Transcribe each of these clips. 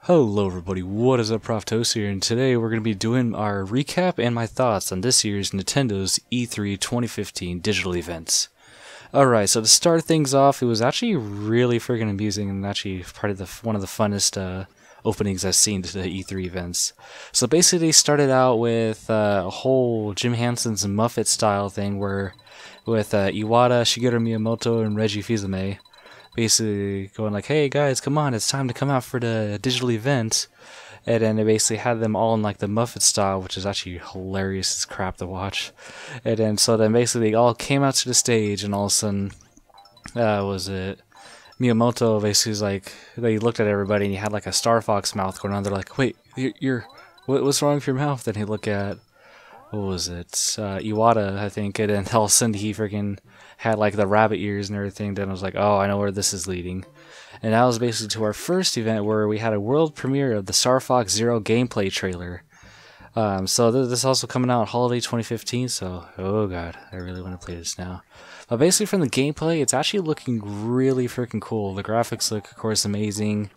Hello everybody, what is up, Prof here, and today we're going to be doing our recap and my thoughts on this year's Nintendo's E3 2015 digital events. Alright, so to start things off, it was actually really freaking amusing and actually part of one of the funnest openings I've seen to the E3 events. So basically they started out with a whole Jim Henson's Muppet style thing where with Iwata, Shigeru Miyamoto, and Reggie Fils-Aimé basically going like, hey guys, come on, it's time to come out for the digital event. And then they basically had them all in like the Muppet style, which is actually hilarious as crap to watch. And then so then basically they all came out to the stage, and all of a sudden was it Miyamoto basically was like, they looked at everybody and he had like a Star Fox mouth going on. They're like, wait, what's wrong with your mouth? Then he looked at, what was it, Iwata, I think, and then all of a sudden he freaking had like the rabbit ears and everything. Then I was like, oh, I know where this is leading. And that was basically to our first event where we had a world premiere of the Star Fox Zero gameplay trailer. So this is also coming out holiday 2015, so oh god, I really want to play this now. But basically from the gameplay, it's actually looking really freaking cool. The graphics look, of course, amazing.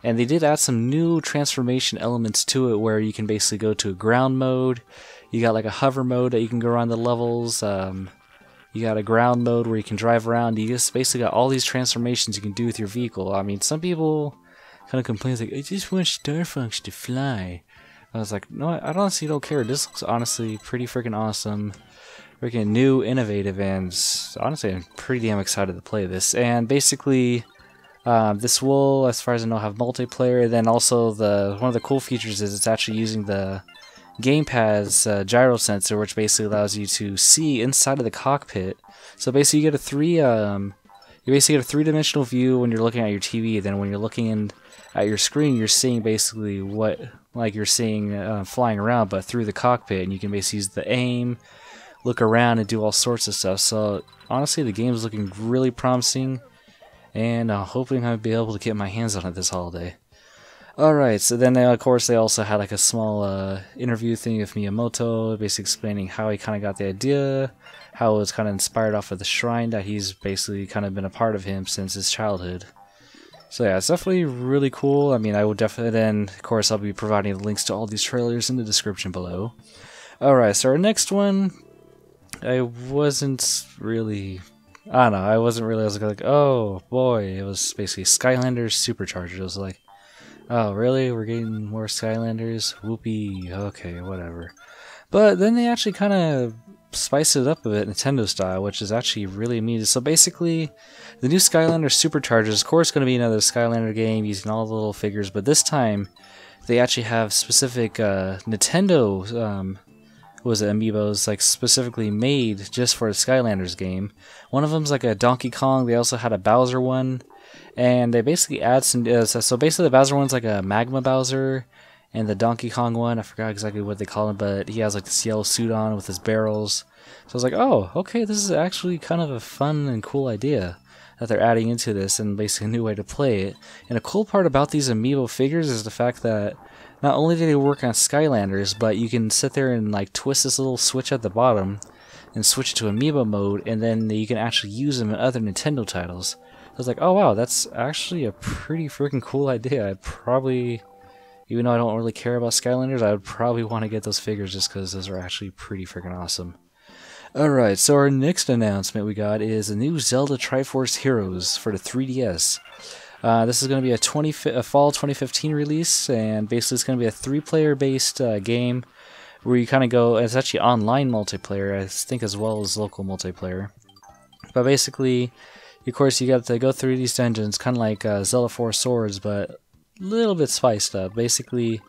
And they did add some new transformation elements to it where you can basically go to a ground mode. You got like a hover mode that you can go around the levels. You got a ground mode where you can drive around. You just basically got all these transformations you can do with your vehicle. I mean, some people kind of complain like, I just want Star Fox to fly. I was like, no, I honestly don't care. This looks honestly pretty freaking awesome. Freaking new, innovative, and honestly, I'm pretty damn excited to play this. And basically, this will, as far as I know, have multiplayer. Then also, one of the cool features is it's actually using the gamepad's gyro sensor, which basically allows you to see inside of the cockpit. So basically, you get a three-dimensional view when you're looking at your TV. Then when you're looking at your screen, you're seeing basically what you're seeing flying around, but through the cockpit, and you can basically use the aim, look around, and do all sorts of stuff. So honestly, the game is looking really promising, and hoping I'll be able to get my hands on it this holiday. Alright, so then of course they also had like a small interview thing with Miyamoto, basically explaining how he kind of got the idea, how it was kind of inspired off of the shrine that he's basically kind of been a part of him since his childhood. So yeah, it's definitely really cool. I mean, I would definitely, then of course I'll be providing the links to all these trailers in the description below. Alright, so our next one, I wasn't really I was like, oh boy, it was basically Skylanders Supercharged. It was like, oh, really? We're getting more Skylanders? Whoopee. Okay, whatever. But then they actually kind of spiced it up a bit Nintendo style, which is actually really neat. So basically, the new Skylanders Supercharged is, of course, going to be another Skylander game using all the little figures, but this time they actually have specific Nintendo amiibos like specifically made just for the Skylanders game. One of them's like a Donkey Kong. They also had a Bowser one. And they basically add some, so basically the Bowser one's like a Magma Bowser, and the Donkey Kong one, I forgot exactly what they call him, but he has like this yellow suit on with his barrels. So I was like, oh, okay, this is actually kind of a fun and cool idea that they're adding into this, and basically a new way to play it. And the cool part about these amiibo figures is the fact that not only do they work on Skylanders, but you can sit there and like twist this little switch at the bottom and switch it to amiibo mode, and then you can actually use them in other Nintendo titles. I was like, oh wow, that's actually a pretty freaking cool idea. I'd probably, even though I don't really care about Skylanders, I would probably want to get those figures just because those are actually pretty freaking awesome. Alright, so our next announcement we got is a new Zelda Triforce Heroes for the 3DS. This is going to be a fall 2015 release, and basically it's going to be a 3-player based game where you kind of go, it's actually online multiplayer, I think, as well as local multiplayer. But basically, of course, you got to go through these dungeons, kind of like Zelda 4 Swords, but a little bit spiced up. Basically,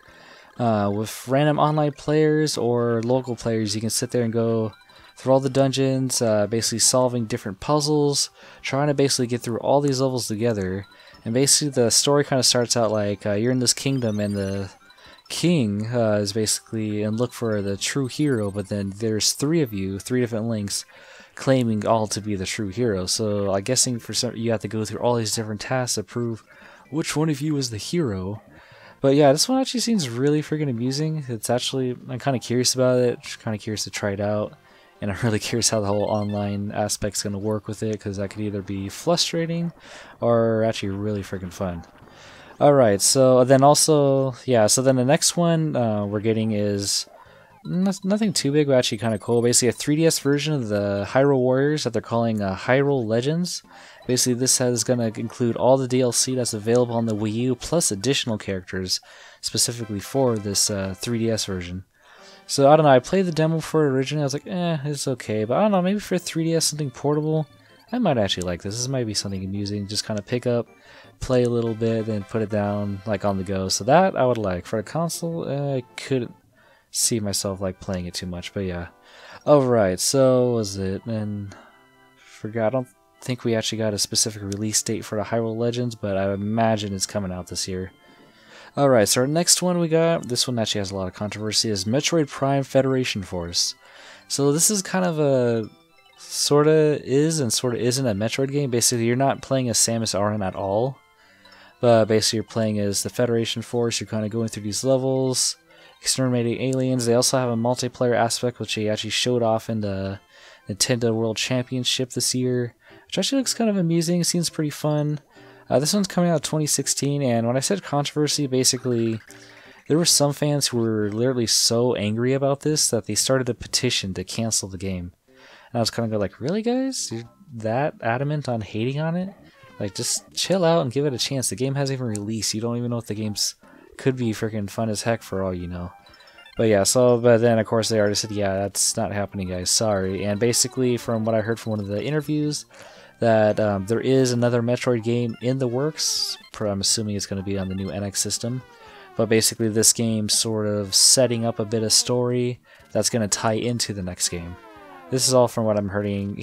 with random online players or local players, you can sit there and go through all the dungeons, basically solving different puzzles, trying to basically get through all these levels together. And basically, the story kind of starts out like you're in this kingdom, and the king is basically in look for the true hero, but then there's 3 of you, 3 different links, claiming all to be the true hero. So I'm guessing for some you have to go through all these different tasks to prove which one of you is the hero. But yeah, this one actually seems really freaking amusing. It's actually, I'm kind of curious about it, kind of curious to try it out, and I'm really curious how the whole online aspect's going to work with it, because that could either be frustrating or actually really freaking fun. Alright, so then also, yeah, so then the next one we're getting is nothing too big, but actually kind of cool. Basically a 3DS version of the Hyrule Warriors that they're calling Hyrule Legends. Basically this is going to include all the DLC that's available on the Wii U, plus additional characters specifically for this 3DS version. So I don't know, I played the demo for it originally, I was like, it's okay, but I don't know, maybe for 3DS, something portable, I might actually like this. This might be something amusing, just kind of pick up, play a little bit, then put it down, like on the go. So that I would like. For the console, I couldn't see myself like playing it too much, but yeah. Alright, so was it, and forgot, I don't think we actually got a specific release date for the Hyrule Legends, but I imagine it's coming out this year. Alright, so our next one we got, this one actually has a lot of controversy, is Metroid Prime Federation Force. So this is kind of a sorta is and sorta isn't a Metroid game. Basically, you're not playing as Samus Aran at all, but basically you're playing as the Federation Force. You're kind of going through these levels, exterminating aliens. They also have a multiplayer aspect, which they actually showed off in the Nintendo World Championship this year, which actually looks kind of amusing. Seems pretty fun. This one's coming out 2016, and when I said controversy, basically there were some fans who were literally so angry about this that they started a petition to cancel the game. And I was kind of going like, really guys? You're that adamant on hating on it? Like, just chill out and give it a chance. The game hasn't even released. You don't even know if the game's could be freaking fun as heck for all you know. But yeah, so, but then of course they already said, yeah, that's not happening guys, sorry. And basically from what I heard from one of the interviews, that there is another Metroid game in the works. I'm assuming it's going to be on the new NX system. But basically this game's sort of setting up a bit of story that's going to tie into the next game. This is all from what I'm hearing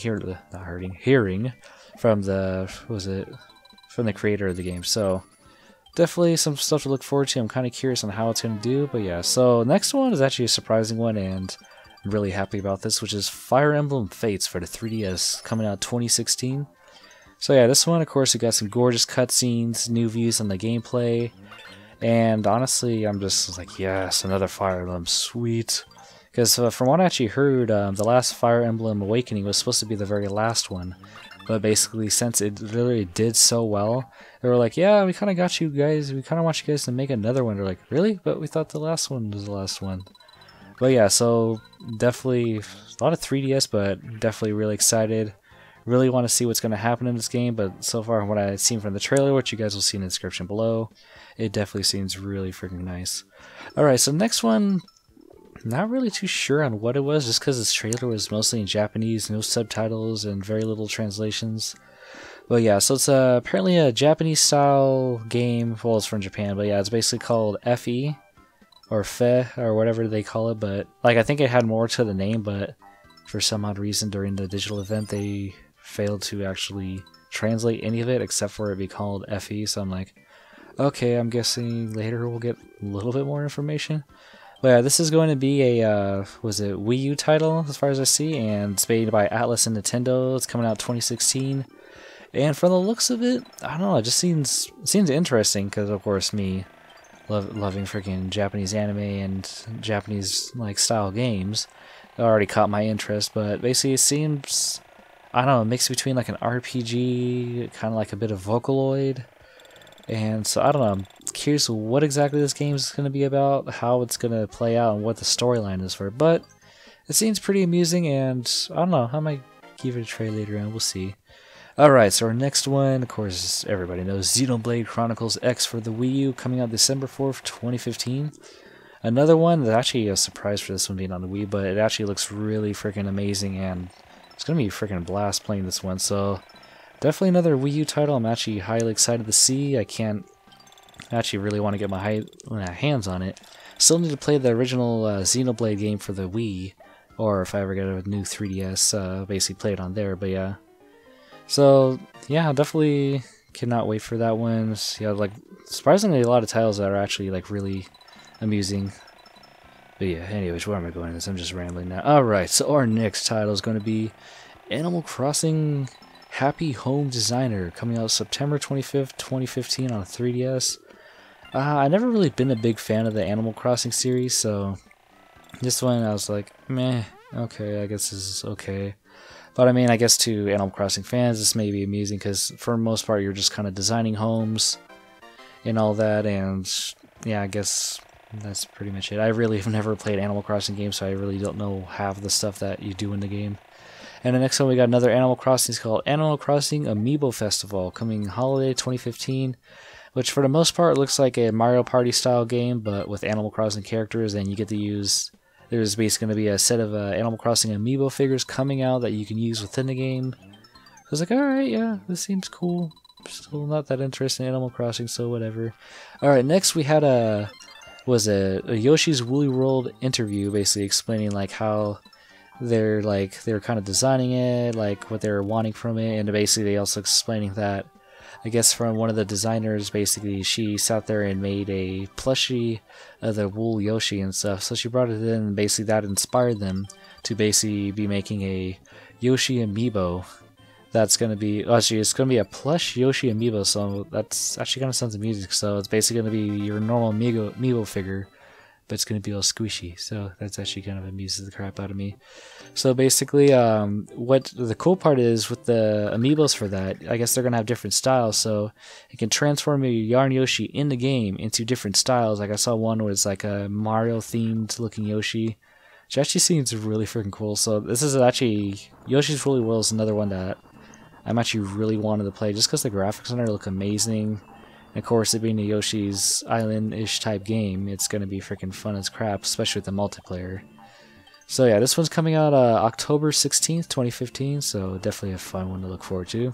from from the creator of the game. So definitely some stuff to look forward to. I'm kind of curious on how it's going to do, but yeah. So next one is actually a surprising one, and I'm really happy about this, which is Fire Emblem Fates for the 3DS, coming out 2016. So yeah, this one, of course, we got some gorgeous cutscenes, new views on the gameplay, and honestly, I'm just like, yes, another Fire Emblem, sweet. Because from what I actually heard, the last Fire Emblem Awakening was supposed to be the very last one. But basically, since it literally did so well, they were like, yeah, we kind of got you guys, we kind of want you guys to make another one. They're like, really? But we thought the last one was the last one. But yeah, so definitely a lot of 3DS, but definitely really excited. Really want to see what's going to happen in this game, but so far what I've seen from the trailer, which you guys will see in the description below, it definitely seems really freaking nice. Alright, so next one, not really too sure on what it was, just because this trailer was mostly in Japanese, no subtitles, and very little translations. But yeah, so it's apparently a Japanese-style game. Well, it's from Japan, but yeah, it's basically called FE, or FE, or whatever they call it. But like, I think it had more to the name, but for some odd reason during the digital event, they failed to actually translate any of it, except for it be called FE. So I'm like, okay, I'm guessing later we'll get a little bit more information. But yeah, this is going to be a, was it Wii U title, as far as I see, and it's made by Atlas and Nintendo. It's coming out 2016. And from the looks of it, I don't know, it just seems interesting, because of course me loving freaking Japanese anime and Japanese like style games already caught my interest. But basically it seems, I don't know, a mix between like an RPG, kind of like a bit of Vocaloid. And so I don't know, I'm curious what exactly this game is going to be about, how it's going to play out, and what the storyline is for it. But it seems pretty amusing, and I don't know, I might give it a try later on, we'll see. Alright, so our next one, of course, everybody knows Xenoblade Chronicles X for the Wii U, coming out December 4th, 2015. Another one that's actually a surprise for this one being on the Wii, but it actually looks really freaking amazing, and it's going to be a freaking blast playing this one. So definitely another Wii U title I'm actually highly excited to see. I can't actually really want to get my hands on it. Still need to play the original Xenoblade game for the Wii, or if I ever get a new 3DS, basically play it on there, but yeah. So yeah, definitely cannot wait for that one. Yeah, like surprisingly a lot of titles that are actually like really amusing. But yeah, anyways, where am I going with this? I'm just rambling now. Alright, so our next title is going to be Animal Crossing Happy Home Designer, coming out September 25th, 2015 on 3DS. I never really been a big fan of the Animal Crossing series, so this one I was like, meh, okay, I guess this is okay. But I mean, I guess to Animal Crossing fans, this may be amusing because for the most part, you're just kind of designing homes and all that, and yeah, I guess that's pretty much it. I really have never played Animal Crossing games, so I really don't know half the stuff that you do in the game. And the next one we got another Animal Crossing. It's called Animal Crossing Amiibo Festival, coming holiday 2015, which for the most part looks like a Mario Party style game, but with Animal Crossing characters, and you get to use. There's basically going to be a set of Animal Crossing Amiibo figures coming out that you can use within the game. I was like, alright, yeah, this seems cool. Still not that interested in Animal Crossing, so whatever. Alright, next we had a Yoshi's Woolly World interview, basically explaining like how they're kind of designing it, like what they're wanting from it, and basically they also explaining that I guess from one of the designers, basically she sat there and made a plushie of the wool Yoshi and stuff, so she brought it in, and basically that inspired them to basically be making a Yoshi amiibo. That's gonna be actually it's gonna be a plush Yoshi amiibo, so that's actually kind of sounds amusing. So it's basically gonna be your normal amiibo figure, but it's gonna be all squishy. So that's actually kind of amuses the crap out of me. So basically, what the cool part is with the amiibos for that, I guess they're gonna have different styles, so you can transform your Yarn Yoshi in the game into different styles. Like I saw one where it's like a Mario themed looking Yoshi, which actually seems really freaking cool. So this is actually Yoshi's Woolly World is another one that I'm actually really wanted to play just because the graphics on it look amazing. And of course, it being a Yoshi's Island-ish type game, it's going to be freaking fun as crap, especially with the multiplayer. So yeah, this one's coming out October 16th, 2015, so definitely a fun one to look forward to.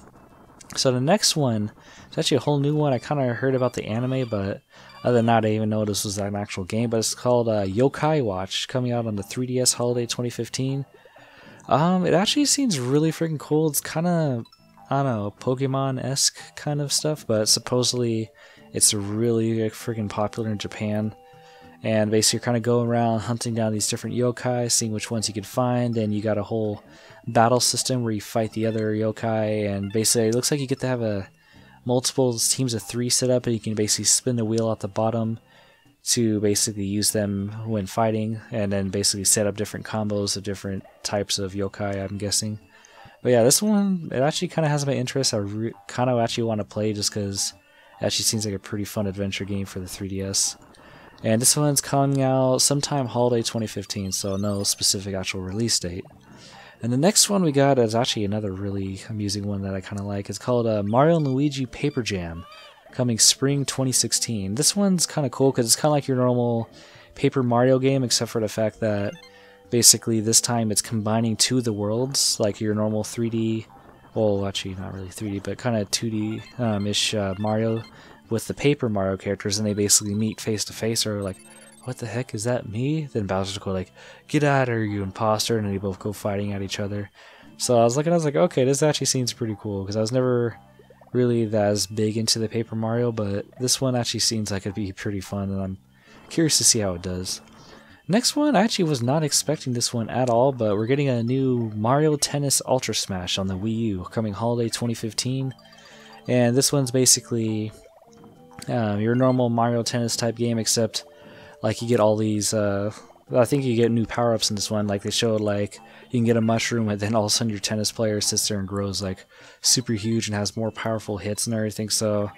So the next one, it's actually a whole new one. I kind of heard about the anime, but other than that, I didn't even know this was an actual game. But it's called Yokai Watch, coming out on the 3DS holiday 2015. It actually seems really freaking cool. It's kind of, I don't know, Pokemon-esque kind of stuff, but supposedly it's really freaking popular in Japan. And basically you're kind of going around hunting down these different yokai, seeing which ones you can find, and you got a whole battle system where you fight the other yokai, and basically it looks like you get to have a multiple teams of 3 set up, and you can basically spin the wheel at the bottom to basically use them when fighting, and then basically set up different combos of different types of yokai, I'm guessing. But yeah, this one, it actually kind of has my interest. I kind of actually want to play just because it actually seems like a pretty fun adventure game for the 3DS. And this one's coming out sometime holiday 2015, so no specific actual release date. And the next one we got is actually another really amusing one that I kind of like. It's called Mario & Luigi Paper Jam, coming spring 2016. This one's kind of cool because it's kind of like your normal Paper Mario game, except for the fact that basically this time it's combining 2 of the worlds, like your normal 3D, well actually not really 3D, but kind of 2D-ish Mario with the Paper Mario characters, and they basically meet face to face, or like, what the heck, is that me? Then Bowser's go like, get out of here, you imposter, and they both go fighting at each other. So I was looking, I was like, okay, this actually seems pretty cool, because I was never really as big into the Paper Mario, but this one actually seems like it'd be pretty fun, and I'm curious to see how it does. Next one, I actually was not expecting this one at all, but we're getting a new Mario Tennis Ultra Smash on the Wii U, coming holiday 2015, and this one's basically your normal Mario Tennis type game, except like you get all these, I think you get new power-ups in this one. Like they showed, like you can get a mushroom, and then all of a sudden your tennis player sits there and grows like super huge and has more powerful hits and everything. So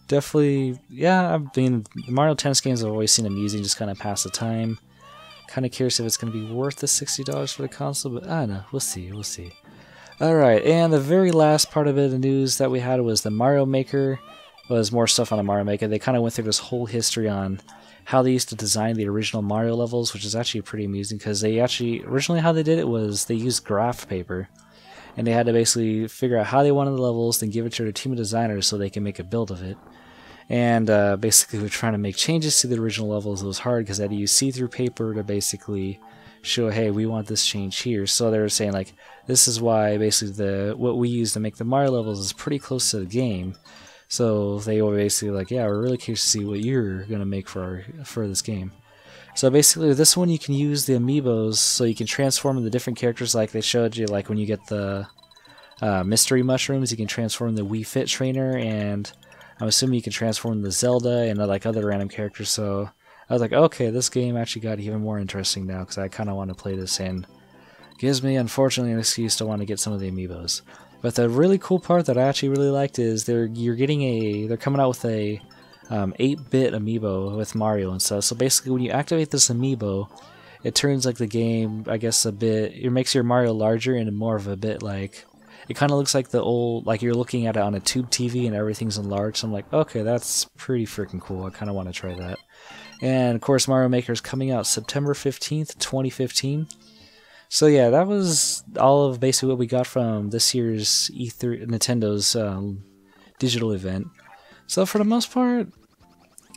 definitely, yeah, I mean, the Mario Tennis games I've always seen amusing, just kind of pass the time. Kind of curious if it's going to be worth the $60 for the console, but I don't know, we'll see, we'll see. Alright, and the very last part of it, the news that we had was the Mario Maker. Was more stuff on the Mario Maker. They kind of went through this whole history on how they used to design the original Mario levels, which is actually pretty amusing, because they actually, originally how they did it was they used graph paper, and they had to basically figure out how they wanted the levels, then give it to their team of designers so they can make a build of it. And basically we're trying to make changes to the original levels. It was hard because they had to use see-through paper to basically show, hey, we want this change here. So they were saying, like, this is why basically what we use to make the Mario levels is pretty close to the game. So they were basically like, yeah, we're really curious to see what you're going to make for this game. So basically with this one you can use the amiibos, so you can transform into different characters, like they showed you, like when you get the mystery mushrooms, you can transform the Wii Fit trainer, and I'm assuming you can transform the Zelda and like other random characters. So I was like, okay, this game actually got even more interesting now, because I kind of want to play this, and gives me, unfortunately, an excuse to want to get some of the amiibos. But the really cool part that I actually really liked is they're coming out with a 8-bit amiibo with Mario and stuff. So basically, when you activate this amiibo, it turns like the game, I guess, a bit. It makes your Mario larger and more of a bit like. It kind of looks like the old, like you're looking at it on a tube TV and everything's enlarged. So I'm like, okay, that's pretty freaking cool. I kind of want to try that. And of course, Mario Maker is coming out September 15th, 2015. So yeah, that was all of basically what we got from this year's E3 Nintendo's digital event. So for the most part,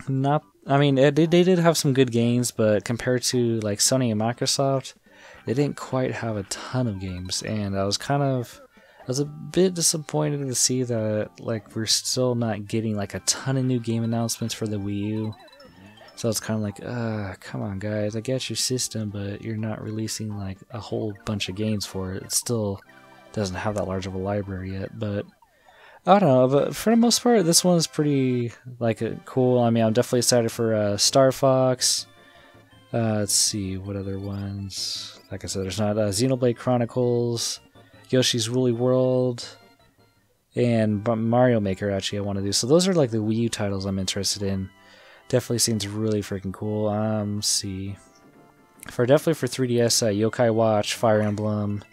not. I mean, they did have some good games, but compared to like Sony and Microsoft, they didn't quite have a ton of games, and I was a bit disappointed to see that like we're still not getting like a ton of new game announcements for the Wii U. So it's kind of like, come on guys, I get your system, but you're not releasing like a whole bunch of games for it. It still doesn't have that large of a library yet, but I don't know. But for the most part, this one is pretty like cool. I mean, I'm definitely excited for Star Fox. Let's see, what other ones? Like I said, there's not Xenoblade Chronicles, Yoshi's Woolly World, and Mario Maker, actually, I want to do. So those are like the Wii U titles I'm interested in. Definitely seems really freaking cool. Let's see. Definitely for 3DS, Yokai Watch, Fire Emblem,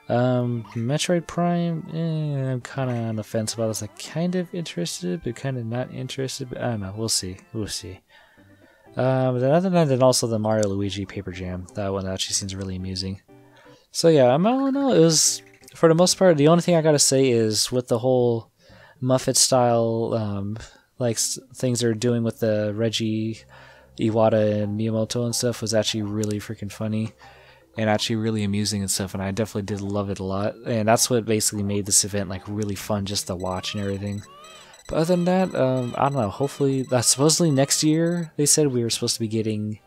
Metroid Prime, I'm kind of on the fence about this. I'm kind of interested, but kind of not interested. But I don't know. We'll see. We'll see. But then other than that, also the Mario Luigi Paper Jam. That one actually seems really amusing. So yeah, I don't know. It was, for the most part, the only thing I gotta say is with the whole Muppet style, like things they're doing with the Reggie, Iwata, and Miyamoto and stuff was actually really freaking funny. And actually really amusing and stuff, and I definitely did love it a lot. And that's what basically made this event like really fun just to watch and everything. But other than that, I don't know, hopefully, that's supposedly next year, they said we were supposed to be getting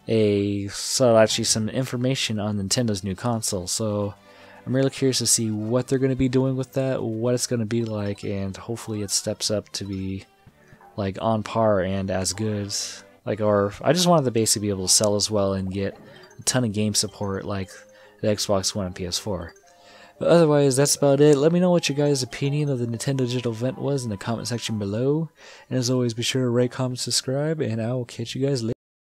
actually some information on Nintendo's new console. So I'm really curious to see what they're going to be doing with that, what it's going to be like, and hopefully it steps up to be like on par and as good. Like, or I just wanted to basically be able to sell as well and get a ton of game support like the Xbox One and PS4. But otherwise, that's about it. Let me know what your guys' opinion of the Nintendo Digital event was in the comment section below. And as always, be sure to rate, comment, subscribe, and I will catch you guys later.